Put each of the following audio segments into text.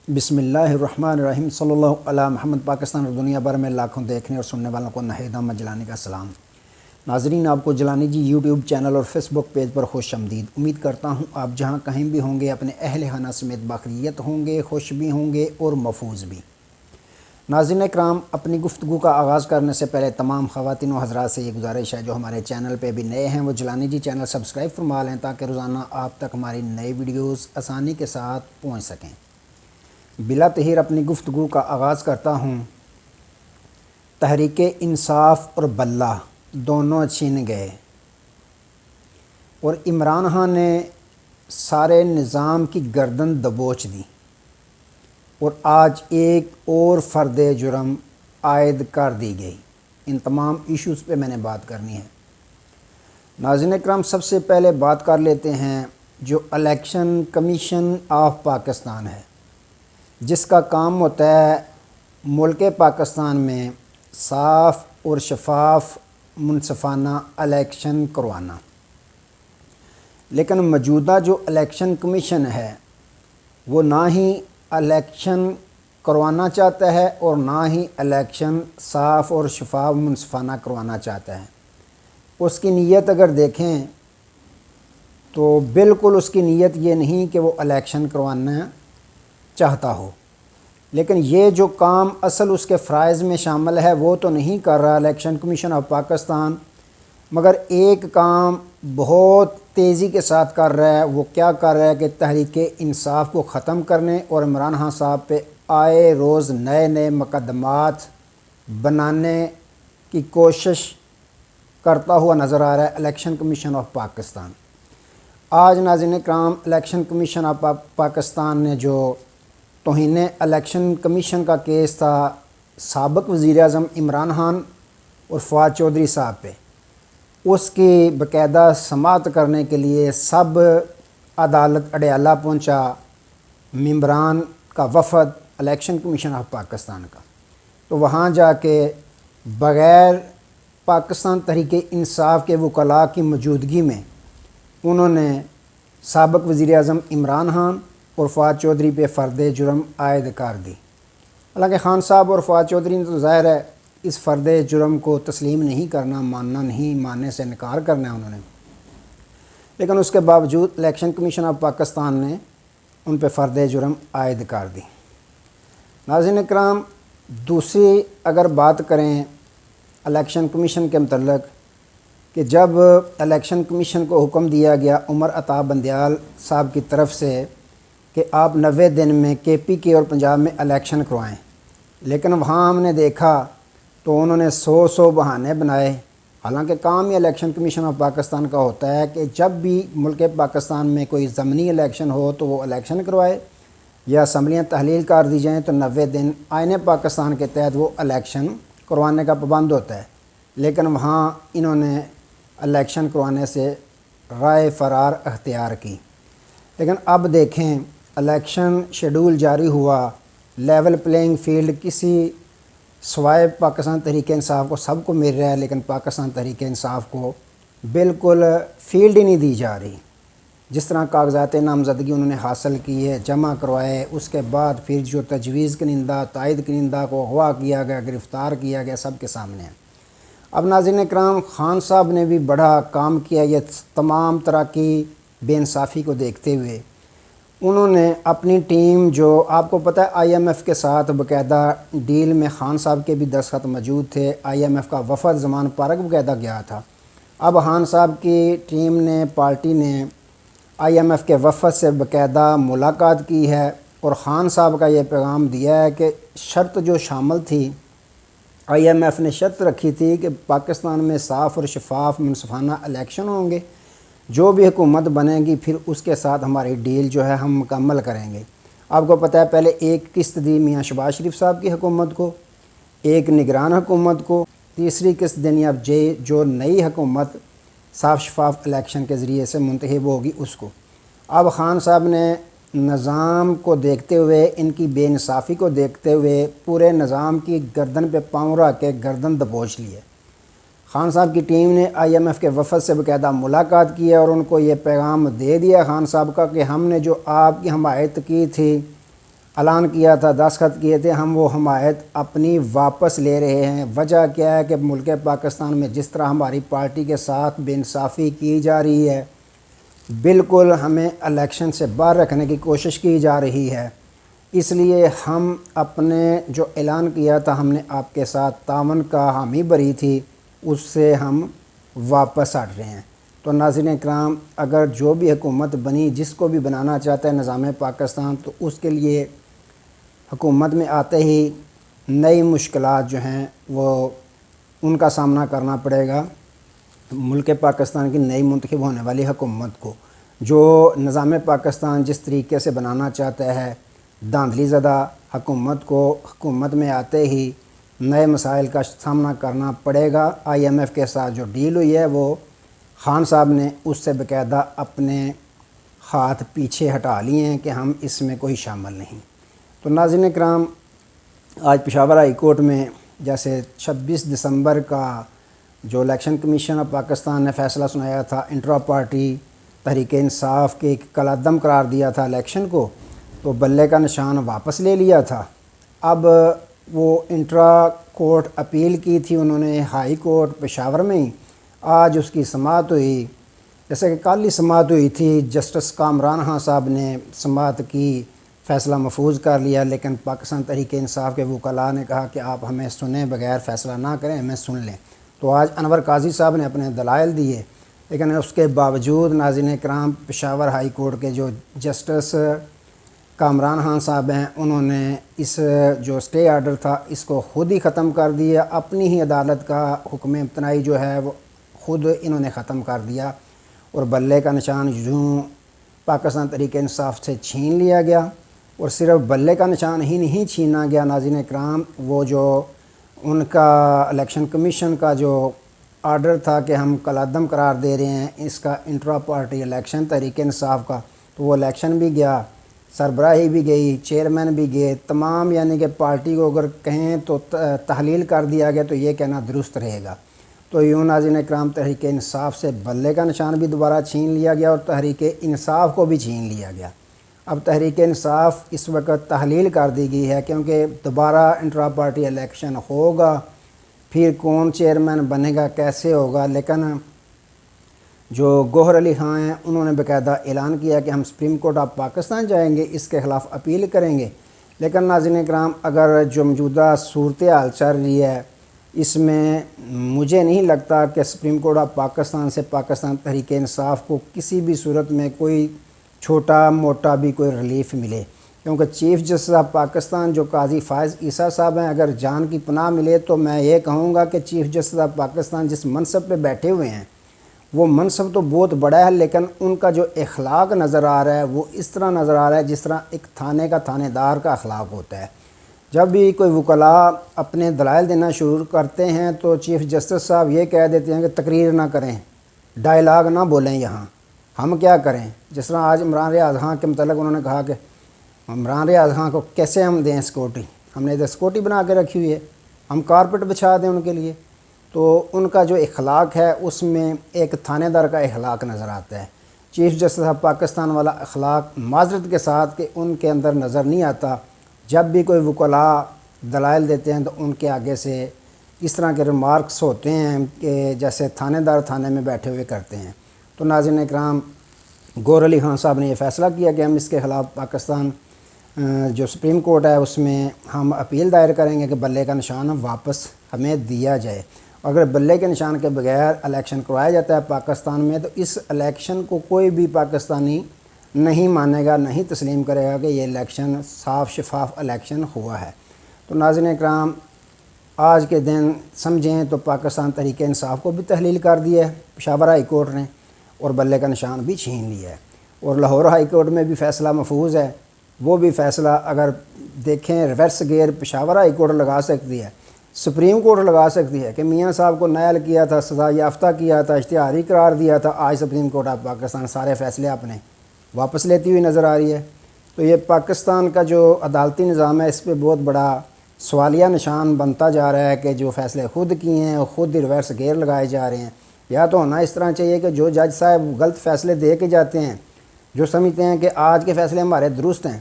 بسم اللہ الرحمن الرحیم صلی اللہ علیہ محمد۔ پاکستان اور دنیا بھر میں لاکھوں دیکھنے اور سننے والوں کو ناہید احمد جیلانی کا سلام۔ ناظرین، آپ کو جیلانی جی یوٹیوب چینل اور فیس بک پیج پر خوش آمدید۔ امید کرتا ہوں آپ جہاں کہیں بھی ہوں گے اپنے اہل خانہ سمیت باخیریت ہوں گے، خوش بھی ہوں گے اور محفوظ بھی۔ ناظرین اکرام، اپنی گفتگو کا آغاز کرنے سے پہلے تمام خواتین و حضرات سے یہ گزارش ہے جو ہمارے چینل پہ بھی نئے ہیں وہ جیلانی جی چینل سبسکرائب فرما لیں تاکہ روزانہ آپ تک ہماری نئی ویڈیوز آسانی کے ساتھ پہنچ سکیں۔ بلا تحیر اپنی گفتگو کا آغاز کرتا ہوں۔ تحریک انصاف اور بلہ دونوں چھن گئے اور عمران خان نے سارے نظام کی گردن دبوچ دی اور آج ایک اور فرد جرم عائد کر دی گئی۔ ان تمام ایشوز پہ میں نے بات کرنی ہے۔ ناظرین اکرام، سب سے پہلے بات کر لیتے ہیں جو الیکشن کمیشن آف پاکستان ہے، جس کا کام ہوتا ہے ملک پاکستان میں صاف اور شفاف منصفانہ الیکشن کروانا۔ لیکن موجودہ جو الیکشن کمیشن ہے وہ نہ ہی الیکشن کروانا چاہتا ہے اور نہ ہی الیکشن صاف اور شفاف منصفانہ کروانا چاہتا ہے۔ اس کی نیت اگر دیکھیں تو بالکل اس کی نیت یہ نہیں کہ وہ الیکشن کروانا چاہتا ہو، لیکن یہ جو کام اصل اس کے فرائض میں شامل ہے وہ تو نہیں کر رہا الیکشن کمیشن آف پاکستان، مگر ایک کام بہت تیزی کے ساتھ کر رہا ہے۔ وہ کیا کر رہا ہے کہ تحریک انصاف کو ختم کرنے اور عمران خان صاحب پہ آئے روز نئے نئے مقدمات بنانے کی کوشش کرتا ہوا نظر آ رہا ہے الیکشن کمیشن آف پاکستان۔ آج ناظرین اکرام، الیکشن کمیشن آف پاکستان نے جو توہین الیکشن کمیشن کا کیس تھا سابق وزیر اعظم عمران خان اور فواد چودھری صاحب پہ، اس کی باقاعدہ سماعت کرنے کے لیے سب عدالت اڈیالہ پہنچا ممبران کا وفد الیکشن کمیشن آف پاکستان کا۔ تو وہاں جا کے بغیر پاکستان تحریک انصاف کے وکلاء کی موجودگی میں انہوں نے سابق وزیر اعظم عمران خان اور فواد چودھری پہ فرد جرم عائد کر دی۔ حالانکہ خان صاحب اور فواد چودھری نے تو ظاہر ہے اس فرد جرم کو تسلیم نہیں کرنا، ماننا نہیں، ماننے سے انکار کرنا ہے انہوں نے، لیکن اس کے باوجود الیکشن کمیشن آف پاکستان نے ان پہ فرد جرم عائد کر دی۔ ناظرین اکرام، دوسری اگر بات کریں الیکشن کمیشن کے متعلق کہ جب الیکشن کمیشن کو حکم دیا گیا عمر عطا بندیال صاحب کی طرف سے کہ آپ 90 دن میں KPK اور پنجاب میں الیکشن کروائیں، لیکن وہاں ہم نے دیکھا تو انہوں نے 100 بہانے بنائے۔ حالانکہ کام ہی الیکشن کمیشن آف پاکستان کا ہوتا ہے کہ جب بھی ملک پاکستان میں کوئی ضمنی الیکشن ہو تو وہ الیکشن کروائے یا اسمبلیاں تحلیل کر دی جائیں تو 90 دن آئین پاکستان کے تحت وہ الیکشن کروانے کا پابند ہوتا ہے، لیکن وہاں انہوں نے الیکشن کروانے سے رائے فرار اختیار کی۔ لیکن اب دیکھیں الیکشن شیڈول جاری ہوا، لیول پلینگ فیلڈ کسی سوائے پاکستان تحریک انصاف کو سب کو مل رہا ہے، لیکن پاکستان تحریک انصاف کو بالکل فیلڈ ہی نہیں دی جا رہی۔ جس طرح کاغذات نامزدگی انہوں نے حاصل کی ہے، جمع کروائے، اس کے بعد پھر جو تجویز کنندہ، تائید کنندہ کو اغوا کیا گیا، گرفتار کیا گیا، سب کے سامنے ہے۔ اب ناظرین اکرام، خان صاحب نے بھی بڑا کام کیا یہ تمام طرح کی بے انصافی کو دیکھتے ہوئے۔ انہوں نے اپنی ٹیم، جو آپ کو پتہ ہے IMF کے ساتھ باقاعدہ ڈیل میں خان صاحب کے بھی دستخط موجود تھے، IMF کا وفد زمان پارک باقاعدہ گیا تھا۔ اب خان صاحب کی ٹیم نے، پارٹی نے IMF کے وفد سے باقاعدہ ملاقات کی ہے اور خان صاحب کا یہ پیغام دیا ہے کہ شرط جو شامل تھی، IMF نے شرط رکھی تھی کہ پاکستان میں صاف اور شفاف منصفانہ الیکشن ہوں گے، جو بھی حکومت بنے گی پھر اس کے ساتھ ہماری ڈیل جو ہے ہم مکمل کریں گے۔ آپ کو پتہ ہے پہلے ایک قسط دی میاں شہباز شریف صاحب کی حکومت کو، ایک نگران حکومت کو، تیسری قسط دینی اب جو نئی حکومت صاف شفاف الیکشن کے ذریعے سے منتخب ہوگی اس کو۔ اب خان صاحب نے نظام کو دیکھتے ہوئے، ان کی بے انصافی کو دیکھتے ہوئے پورے نظام کی گردن پہ پاؤں رکھ کے گردن دبوچ لی ہے۔ خان صاحب کی ٹیم نے IMF کے وفد سے باقاعدہ ملاقات کی ہے اور ان کو یہ پیغام دے دیا خان صاحب کا کہ ہم نے جو آپ کی حمایت کی تھی اعلان کیا تھا، دستخط کیے تھے، ہم وہ حمایت اپنی واپس لے رہے ہیں۔ وجہ کیا ہے کہ ملک پاکستان میں جس طرح ہماری پارٹی کے ساتھ بے انصافی کی جا رہی ہے، بالکل ہمیں الیکشن سے باہر رکھنے کی کوشش کی جا رہی ہے، اس لیے ہم اپنے جو اعلان کیا تھا ہم نے آپ کے ساتھ تعاون کا حامی بھری تھی، اس سے ہم واپس ہٹ رہے ہیں۔ تو ناظرین کرام، اگر جو بھی حکومت بنی، جس کو بھی بنانا چاہتا ہے نظام پاکستان، تو اس کے لیے حکومت میں آتے ہی نئی مشکلات جو ہیں وہ ان کا سامنا کرنا پڑے گا ملک پاکستان کی نئی منتخب ہونے والی حکومت کو، جو نظام پاکستان جس طریقے سے بنانا چاہتا ہے، دھاندلی زدہ حکومت کو حکومت میں آتے ہی نئے مسائل کا سامنا کرنا پڑے گا۔ آئی ایم ایف کے ساتھ جو ڈیل ہوئی ہے وہ خان صاحب نے اس سے باقاعدہ اپنے ہاتھ پیچھے ہٹا لیے ہیں کہ ہم اس میں کوئی شامل نہیں۔ تو ناظرین کرام، آج پشاور ہائی کورٹ میں جیسے 26 دسمبر کا جو الیکشن کمیشن آف پاکستان نے فیصلہ سنایا تھا، انٹرا پارٹی تحریک انصاف کے کالعدم قرار دیا تھا الیکشن کو، تو بلے کا نشان واپس لے لیا تھا۔ اب وہ انٹرا کورٹ اپیل کی تھی انہوں نے ہائی کورٹ پشاور میں ہی، آج اس کی سماعت ہوئی۔ جیسے کہ کل ہی سماعت ہوئی تھی، جسٹس کامران خان صاحب نے سماعت کی، فیصلہ محفوظ کر لیا، لیکن پاکستان تحریک انصاف کے وکلاء نے کہا کہ آپ ہمیں سنیں بغیر فیصلہ نہ کریں، ہمیں سن لیں۔ تو آج انور قاضی صاحب نے اپنے دلائل دیے، لیکن اس کے باوجود ناظرین کرام، پشاور ہائی کورٹ کے جو جسٹس کامران خان صاحب ہیں، انہوں نے اس جو سٹے آرڈر تھا اس کو خود ہی ختم کر دیا۔ اپنی ہی عدالت کا حکم امتناعی جو ہے وہ خود انہوں نے ختم کر دیا، اور بلے کا نشان یوں پاکستان تحریک انصاف سے چھین لیا گیا۔ اور صرف بلے کا نشان ہی نہیں چھینا گیا ناظرین کرام، وہ جو ان کا الیکشن کمیشن کا جو آرڈر تھا کہ ہم کالعدم قرار دے رہے ہیں اس کا intra party election Tehreek Insaf کا، تو وہ الیکشن بھی گیا، سربراہی بھی گئی، چیئرمین بھی گئے، تمام یعنی کہ پارٹی کو اگر کہیں تو تحلیل کر دیا گیا تو یہ کہنا درست رہے گا۔ تو یوں ناظرین کرام، تحریک انصاف سے بلے کا نشان بھی دوبارہ چھین لیا گیا اور تحریک انصاف کو بھی چھین لیا گیا۔ اب تحریک انصاف اس وقت تحلیل کر دی گئی ہے، کیونکہ دوبارہ انٹرا پارٹی الیکشن ہوگا، پھر کون چیئرمین بنے گا، کیسے ہوگا۔ لیکن جو گوہر علی خان ہیں انہوں نے باقاعدہ اعلان کیا کہ ہم سپریم کورٹ آف پاکستان جائیں گے، اس کے خلاف اپیل کریں گے۔ لیکن ناظرین کرام، اگر جو موجودہ صورتحال چل رہی ہے اس میں مجھے نہیں لگتا کہ سپریم کورٹ آف پاکستان سے پاکستان تحریک انصاف کو کسی بھی صورت میں کوئی چھوٹا موٹا بھی کوئی ریلیف ملے، کیونکہ چیف جسٹس آف پاکستان جو قاضی فائز عیسیٰ صاحب ہیں، اگر جان کی پناہ ملے تو میں یہ کہوں گا کہ چیف جسٹس آف پاکستان جس منصب پہ بیٹھے ہوئے ہیں وہ منصب تو بہت بڑا ہے، لیکن ان کا جو اخلاق نظر آ رہا ہے وہ اس طرح نظر آ رہا ہے جس طرح ایک تھانے کا تھانے دار کا اخلاق ہوتا ہے۔ جب بھی کوئی وکلاء اپنے دلائل دینا شروع کرتے ہیں تو چیف جسٹس صاحب یہ کہہ دیتے ہیں کہ تقریر نہ کریں، ڈائلاگ نہ بولیں، یہاں ہم کیا کریں۔ جس طرح آج عمران ریاض خان کے متعلق انہوں نے کہا کہ عمران ریاض خان کو کیسے ہم دیں سیکورٹی، ہم نے ادھر سیکورٹی بنا کے رکھی ہوئی ہے، ہم کارپیٹ بچھا دیں ان کے لیے۔ تو ان کا جو اخلاق ہے اس میں ایک تھانے دار کا اخلاق نظر آتا ہے، چیف جسٹس آف پاکستان والا اخلاق معذرت کے ساتھ کہ ان کے اندر نظر نہیں آتا۔ جب بھی کوئی وکلاء دلائل دیتے ہیں تو ان کے آگے سے اس طرح کے ریمارکس ہوتے ہیں کہ جیسے تھانے دار تھانے میں بیٹھے ہوئے کرتے ہیں۔ تو ناظرین اکرام، گوہر علی خان صاحب نے یہ فیصلہ کیا کہ ہم اس کے خلاف پاکستان جو سپریم کورٹ ہے اس میں ہم اپیل دائر کریں گے کہ بلے کا نشان واپس ہمیں دیا جائے۔ اگر بلے کے نشان کے بغیر الیکشن کروایا جاتا ہے پاکستان میں تو اس الیکشن کو کوئی بھی پاکستانی نہیں مانے گا، نہیں تسلیم کرے گا کہ یہ الیکشن صاف شفاف الیکشن ہوا ہے۔ تو ناظرین اکرام، آج کے دن سمجھیں تو پاکستان تحریک انصاف کو بھی تحلیل کر دیا ہے پشاور ہائی کورٹ نے، اور بلے کا نشان بھی چھین لیا ہے، اور لاہور ہائی کورٹ میں بھی فیصلہ محفوظ ہے۔ وہ بھی فیصلہ اگر دیکھیں reverse gear Peshawar high court لگا سکتی ہے، سپریم کورٹ لگا سکتی ہے کہ میاں صاحب کو نائل کیا تھا، سزا یافتہ کیا تھا، اشتہاری قرار دیا تھا، آج سپریم کورٹ آف پاکستان سارے فیصلے اپنے واپس لیتی ہوئی نظر آ رہی ہے۔ تو یہ پاکستان کا جو عدالتی نظام ہے اس پہ بہت بڑا سوالیہ نشان بنتا جا رہا ہے کہ جو فیصلے خود کیے ہیں خود ہی ریورس گیئر لگائے جا رہے ہیں۔ یا تو ہونا اس طرح چاہیے کہ جو جج صاحب غلط فیصلے دے کے جاتے ہیں، جو سمجھتے ہیں کہ آج کے فیصلے ہمارے درست ہیں،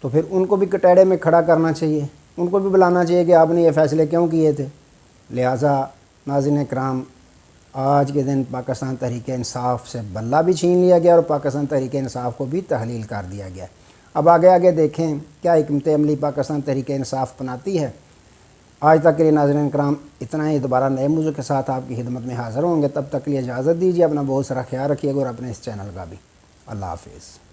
تو پھر ان کو بھی کٹہرے میں کھڑا کرنا چاہیے، ان کو بھی بلانا چاہیے کہ آپ نے یہ فیصلے کیوں کیے تھے۔ لہٰذا ناظرین کرام، آج کے دن پاکستان تحریک انصاف سے بلہ بھی چھین لیا گیا اور پاکستان تحریک انصاف کو بھی تحلیل کر دیا گیا۔ اب آگے دیکھیں کیا حکمت عملی پاکستان تحریک انصاف اپناتی ہے۔ آج تک کے لیے ناظرین کرام اتنا ہی، دوبارہ نئے موضوع کے ساتھ آپ کی خدمت میں حاضر ہوں گے، تب تک کے لیے اجازت دیجیے، اپنا بہت سارا خیال رکھیے گا اور اپنے اس چینل کا بھی۔ اللہ حافظ۔